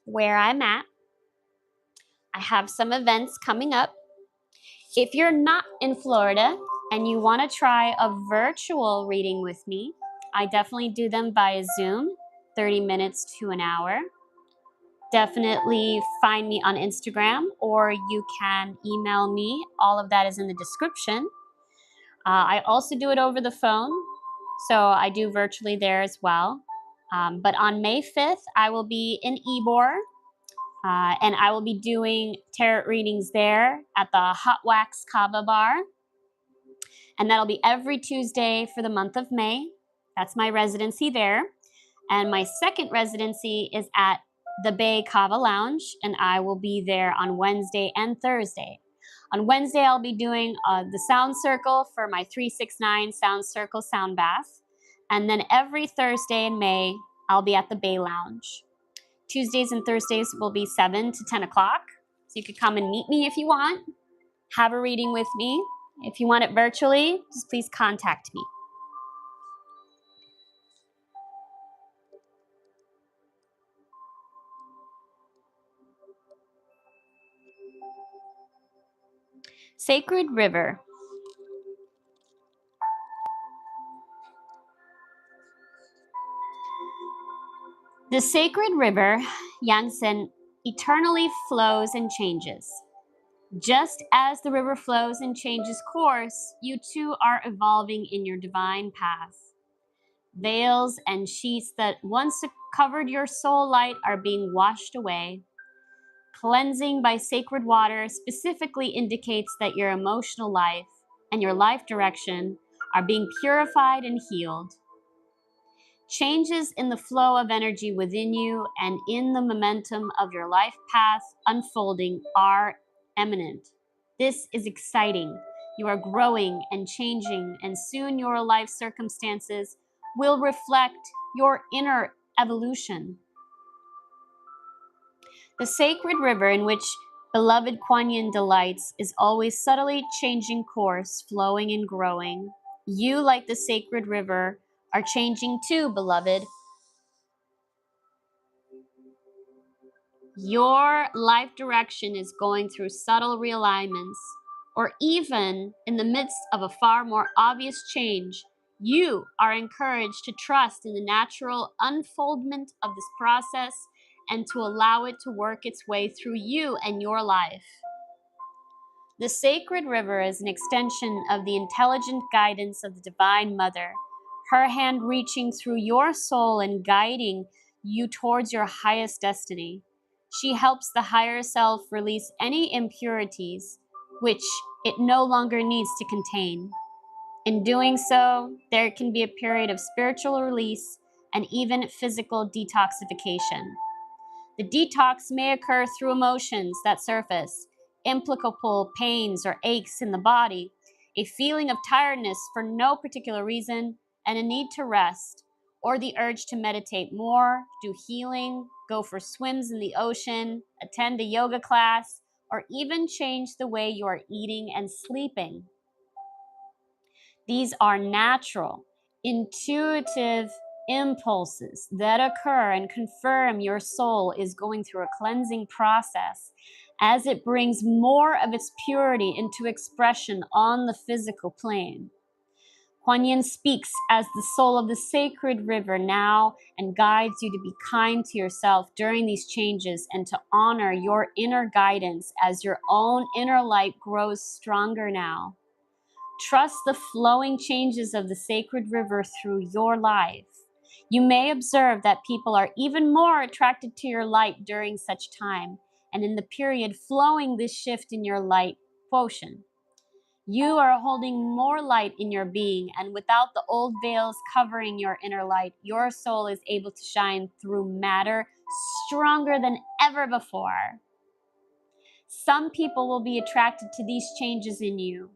[SPEAKER 1] where I'm at, I have some events coming up. If you're not in Florida and you want to try a virtual reading with me, I definitely do them via Zoom, 30 minutes to an hour. Definitely find me on Instagram, or you can email me. All of that is in the description. I also do it over the phone, so I do virtually there as well. But on May 5th, I will be in Ybor, and I will be doing tarot readings there at the Hot Wax Kava Bar. And that'll be every Tuesday for the month of May. That's my residency there. And my second residency is at the Bay Kava Lounge, and I will be there on Wednesday and Thursday. On Wednesday, I'll be doing the sound circle for my 369 sound circle sound bath. And then every Thursday in May, I'll be at the Bay Lounge. Tuesdays and Thursdays will be 7 to 10 o'clock. So you could come and meet me if you want, have a reading with me. If you want it virtually, just please contact me. Sacred River. The sacred river, Yangtze, eternally flows and changes. Just as the river flows and changes course, you too are evolving in your divine path. Veils and sheets that once covered your soul light are being washed away. Cleansing by sacred water specifically indicates that your emotional life and your life direction are being purified and healed. Changes in the flow of energy within you and in the momentum of your life path unfolding are imminent. This is exciting. You are growing and changing, and soon your life circumstances will reflect your inner evolution. The sacred river in which beloved Kuan Yin delights is always subtly changing course, flowing and growing. You, like the sacred river, are changing too, beloved. Your life direction is going through subtle realignments, or even in the midst of a far more obvious change. You are encouraged to trust in the natural unfoldment of this process and to allow it to work its way through you and your life. The sacred river is an extension of the intelligent guidance of the Divine Mother, her hand reaching through your soul and guiding you towards your highest destiny. She helps the higher self release any impurities which it no longer needs to contain. In doing so, there can be a period of spiritual release and even physical detoxification. The detox may occur through emotions that surface, implicable pains or aches in the body, a feeling of tiredness for no particular reason, and a need to rest, or the urge to meditate more, do healing, go for swims in the ocean, attend a yoga class, or even change the way you are eating and sleeping. These are natural, intuitive impulses that occur and confirm your soul is going through a cleansing process as it brings more of its purity into expression on the physical plane. Kuan Yin speaks as the soul of the sacred river now and guides you to be kind to yourself during these changes and to honor your inner guidance as your own inner light grows stronger now. Trust the flowing changes of the sacred river through your life. You may observe that people are even more attracted to your light during such time, and in the period flowing this shift in your light quotient. You are holding more light in your being, and without the old veils covering your inner light, your soul is able to shine through matter stronger than ever before. Some people will be attracted to these changes in you,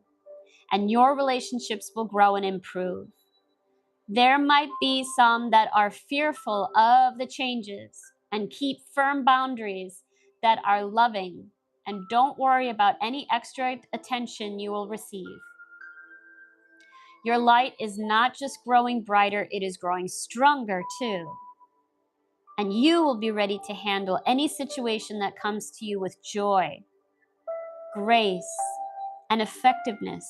[SPEAKER 1] and your relationships will grow and improve. There might be some that are fearful of the changes and keep firm boundaries that are loving, and don't worry about any extra attention you will receive. Your light is not just growing brighter, it is growing stronger too. And you will be ready to handle any situation that comes to you with joy, grace, and effectiveness.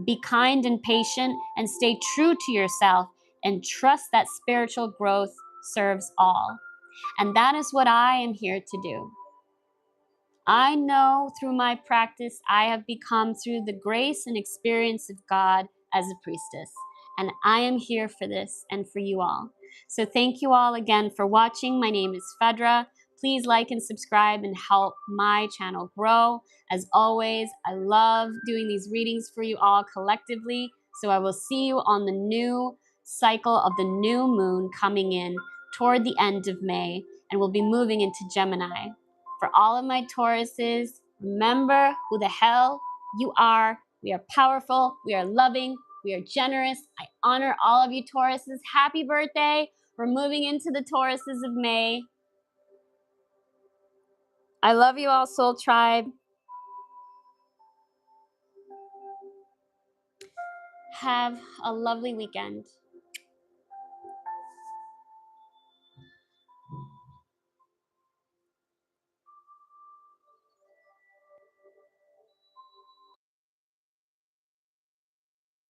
[SPEAKER 1] Be kind and patient and stay true to yourself and trust that spiritual growth serves all. And that is what I am here to do. I know through my practice, I have become through the grace and experience of God as a priestess. And I am here for this and for you all. So thank you all again for watching. My name is Fedra. Please like and subscribe and help my channel grow. As always, I love doing these readings for you all collectively. So I will see you on the new cycle of the new moon coming in toward the end of May, and we'll be moving into Gemini. For all of my Tauruses, remember who the hell you are. We are powerful, we are loving, we are generous. I honor all of you Tauruses. Happy birthday. We're moving into the Tauruses of May. I love you all, Soul Tribe. Have a lovely weekend.